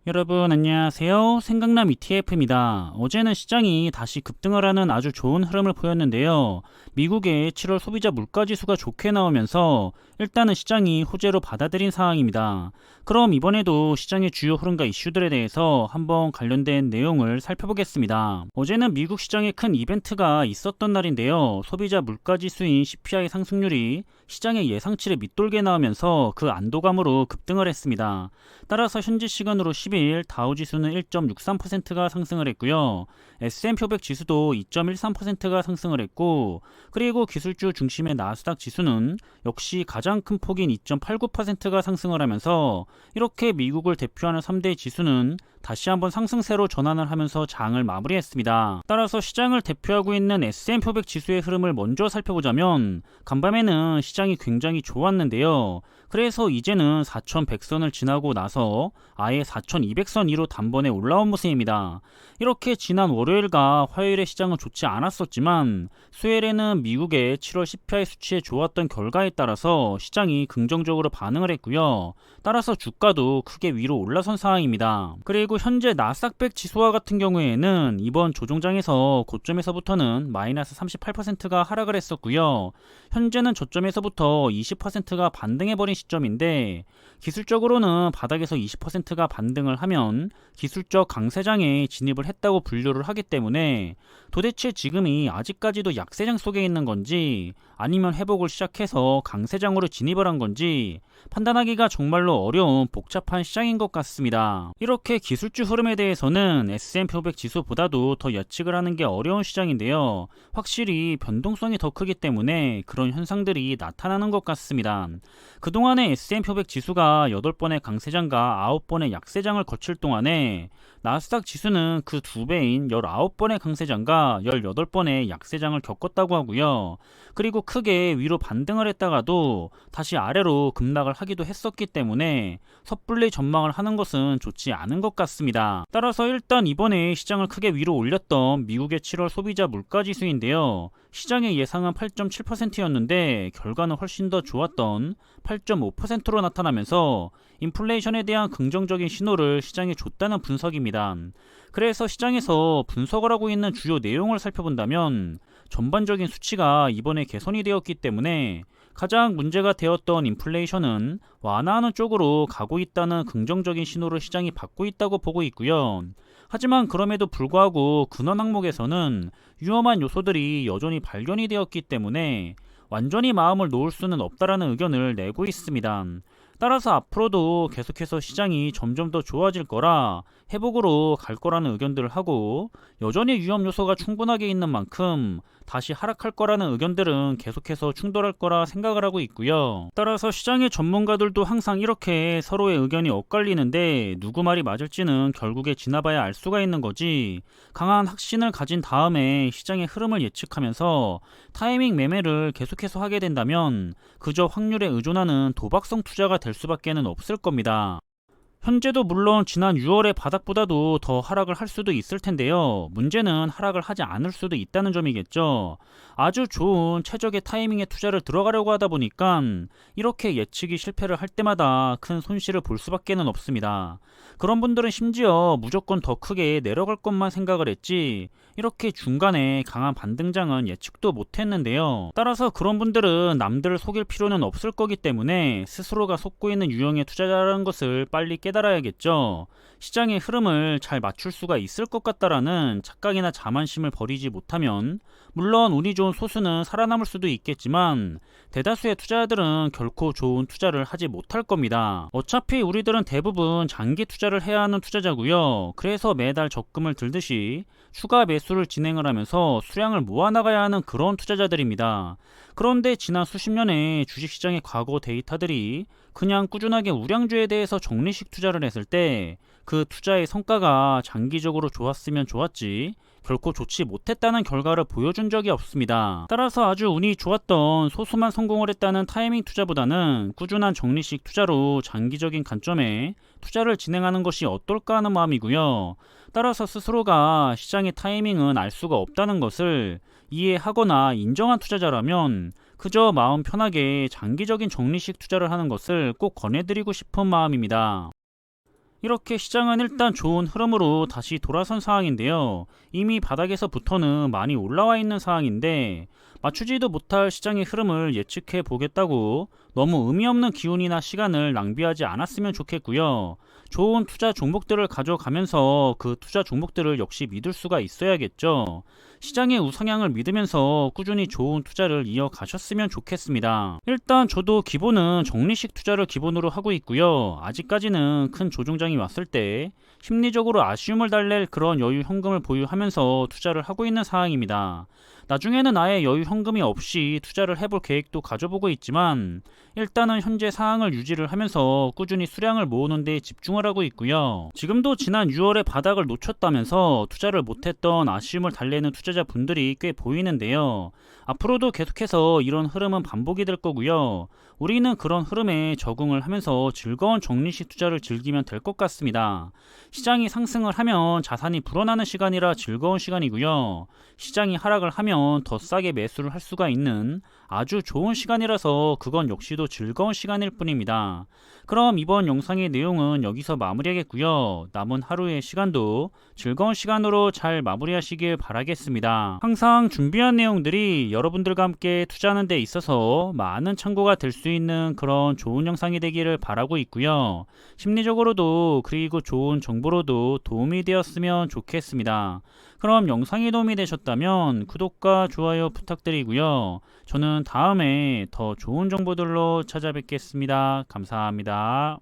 여러분 안녕하세요. 생강남 ETF입니다. 어제는 시장이 다시 급등을 하는 아주 좋은 흐름을 보였는데요. 미국의 7월 소비자 물가지수가 좋게 나오면서 일단은 시장이 호재로 받아들인 상황입니다. 그럼 이번에도 시장의 주요 흐름과 이슈들에 대해서 한번 관련된 내용을 살펴보겠습니다. 어제는 미국 시장에 큰 이벤트가 있었던 날인데요. 소비자 물가지수인 CPI 상승률이 시장의 예상치를 밑돌게 나오면서 그 안도감으로 급등을 했습니다. 따라서 현지 시간으로 10일 다우지수는 1.63%가 상승을 했고요. S&P 500 지수도 2.13%가 상승을 했고, 그리고 기술주 중심의 나스닥 지수는 역시 가장 큰 폭인 2.89%가 상승을 하면서 이렇게 미국을 대표하는 3대 지수는 다시 한번 상승세로 전환을 하면서 장을 마무리했습니다. 따라서 시장을 대표하고 있는 S&P 500 지수의 흐름을 먼저 살펴보자면 간밤에는 시장이 굉장히 좋았는데요. 그래서 이제는 4100선을 지나고 나서 아예 4200선 위로 단번에 올라온 모습입니다. 이렇게 지난 월요일과 화요일에 시장은 좋지 않았었지만 수요일에는 미국의 7월 CPI 수치에 좋았던 결과에 따라서 시장이 긍정적으로 반응을 했고요. 따라서 주가도 크게 위로 올라선 상황입니다. 그리고 현재 나스닥100 지수와 같은 경우에는 이번 조종장에서 고점에서부터는 마이너스 38%가 하락을 했었고요. 현재는 저점에서부터 20%가 반등해버린 시점인데 기술적으로는 바닥에서 20%가 반등을 하면 기술적 강세장에 진입을 했다고 분류를 하기 때문에 도대체 지금이 아직까지도 약세장 속에 있는 건지 아니면 회복을 시작해서 강세장으로 진입을 한 건지 판단하기가 정말로 어려운 복잡한 시장인 것 같습니다. 이렇게 기술주 흐름에 대해서는 S&P 500 지수보다도 더 예측을 하는 게 어려운 시장인데요. 확실히 변동성이 더 크기 때문에 그런 현상들이 나타나는 것 같습니다. 그동안에 S&P 500 지수가 8번의 강세장과 9번의 약세장을 거칠 동안에 나스닥 지수는 그 2배인 19번의 강세장과 18번의 약세장을 겪었다고 하고요. 그리고 크게 위로 반등을 했다가도 다시 아래로 급락을 하기도 했었기 때문에 섣불리 전망을 하는 것은 좋지 않은 것 같습니다. 따라서 일단 이번에 시장을 크게 위로 올렸던 미국의 7월 소비자 물가지수인데요. 시장의 예상은 8.7%였는데 결과는 훨씬 더 좋았던 8.5%로 나타나면서 인플레이션에 대한 긍정적인 신호를 시장에 줬다는 분석입니다. 그래서 시장에서 분석을 하고 있는 주요 내용을 살펴본다면 전반적인 수치가 이번에 개선이 되었기 때문에 가장 문제가 되었던 인플레이션은 완화하는 쪽으로 가고 있다는 긍정적인 신호를 시장이 받고 있다고 보고 있고요. 하지만 그럼에도 불구하고 근원 항목에서는 위험한 요소들이 여전히 발견이 되었기 때문에 완전히 마음을 놓을 수는 없다라는 의견을 내고 있습니다. 따라서 앞으로도 계속해서 시장이 점점 더 좋아질 거라 회복으로 갈 거라는 의견들을 하고 여전히 위험 요소가 충분하게 있는 만큼 다시 하락할 거라는 의견들은 계속해서 충돌할 거라 생각을 하고 있고요. 따라서 시장의 전문가들도 항상 이렇게 서로의 의견이 엇갈리는데 누구 말이 맞을지는 결국에 지나봐야 알 수가 있는 거지, 강한 확신을 가진 다음에 시장의 흐름을 예측하면서 타이밍 매매를 계속해서 하게 된다면 그저 확률에 의존하는 도박성 투자가 될 수밖에는 없을 겁니다. 현재도 물론 지난 6월의 바닥보다도 더 하락을 할 수도 있을 텐데요. 문제는 하락을 하지 않을 수도 있다는 점이겠죠. 아주 좋은 최적의 타이밍에 투자를 들어가려고 하다 보니까 이렇게 예측이 실패를 할 때마다 큰 손실을 볼 수밖에는 없습니다. 그런 분들은 심지어 무조건 더 크게 내려갈 것만 생각을 했지 이렇게 중간에 강한 반등장은 예측도 못했는데요. 따라서 그런 분들은 남들을 속일 필요는 없을 거기 때문에 스스로가 속고 있는 유형의 투자자라는 것을 빨리 깨달아야겠죠. 시장의 흐름을 잘 맞출 수가 있을 것 같다라는 착각이나 자만심을 버리지 못하면 물론 운이 좋은 소수는 살아남을 수도 있겠지만 대다수의 투자자들은 결코 좋은 투자를 하지 못할 겁니다. 어차피 우리들은 대부분 장기 투자를 해야 하는 투자자고요. 그래서 매달 적금을 들듯이 추가 매수를 진행을 하면서 수량을 모아나가야 하는 그런 투자자들입니다. 그런데 지난 수십 년의 주식시장의 과거 데이터들이 그냥 꾸준하게 우량주에 대해서 적리식 투자를 했을 때 그 투자의 성과가 장기적으로 좋았으면 좋았지 결코 좋지 못했다는 결과를 보여준 적이 없습니다. 따라서 아주 운이 좋았던 소수만 성공을 했다는 타이밍 투자보다는 꾸준한 적리식 투자로 장기적인 관점에 투자를 진행하는 것이 어떨까 하는 마음이고요. 따라서 스스로가 시장의 타이밍은 알 수가 없다는 것을 이해하거나 인정한 투자자라면 그저 마음 편하게 장기적인 적리식 투자를 하는 것을 꼭 권해드리고 싶은 마음입니다. 이렇게 시장은 일단 좋은 흐름으로 다시 돌아선 상황인데요. 이미 바닥에서부터는 많이 올라와 있는 상황인데 맞추지도 못할 시장의 흐름을 예측해 보겠다고 너무 의미 없는 기운이나 시간을 낭비하지 않았으면 좋겠고요. 좋은 투자 종목들을 가져가면서 그 투자 종목들을 역시 믿을 수가 있어야겠죠. 시장의 우상향을 믿으면서 꾸준히 좋은 투자를 이어가셨으면 좋겠습니다. 일단 저도 기본은 적리식 투자를 기본으로 하고 있고요. 아직까지는 큰 조정장이 왔을 때 심리적으로 아쉬움을 달랠 그런 여유 현금을 보유하면서 투자를 하고 있는 상황입니다. 나중에는 아예 여유 현금이 없이 투자를 해볼 계획도 가져보고 있지만 일단은 현재 상황을 유지를 하면서 꾸준히 수량을 모으는 데 집중을 하고 있고요. 지금도 지난 6월에 바닥을 놓쳤다면서 투자를 못했던 아쉬움을 달래는 투자자분들이 꽤 보이는데요. 앞으로도 계속해서 이런 흐름은 반복이 될 거고요. 우리는 그런 흐름에 적응을 하면서 즐거운 적리식 투자를 즐기면 될 것 같습니다. 시장이 상승을 하면 자산이 불어나는 시간이라 즐거운 시간이고요. 시장이 하락을 하면 더 싸게 매수를 할 수가 있는 아주 좋은 시간이라서 그건 역시도 즐거운 시간일 뿐입니다. 그럼 이번 영상의 내용은 여기서 마무리하겠고요. 남은 하루의 시간도 즐거운 시간으로 잘 마무리하시길 바라겠습니다. 항상 준비한 내용들이 여러분들과 함께 투자하는 데 있어서 많은 참고가 될 수 있는 그런 좋은 영상이 되기를 바라고 있고요. 심리적으로도 그리고 좋은 정보로도 도움이 되었으면 좋겠습니다. 그럼 영상이 도움이 되셨다면 구독과 좋아요 부탁드리고요. 저는 다음에 더 좋은 정보들로 찾아뵙겠습니다. 감사합니다.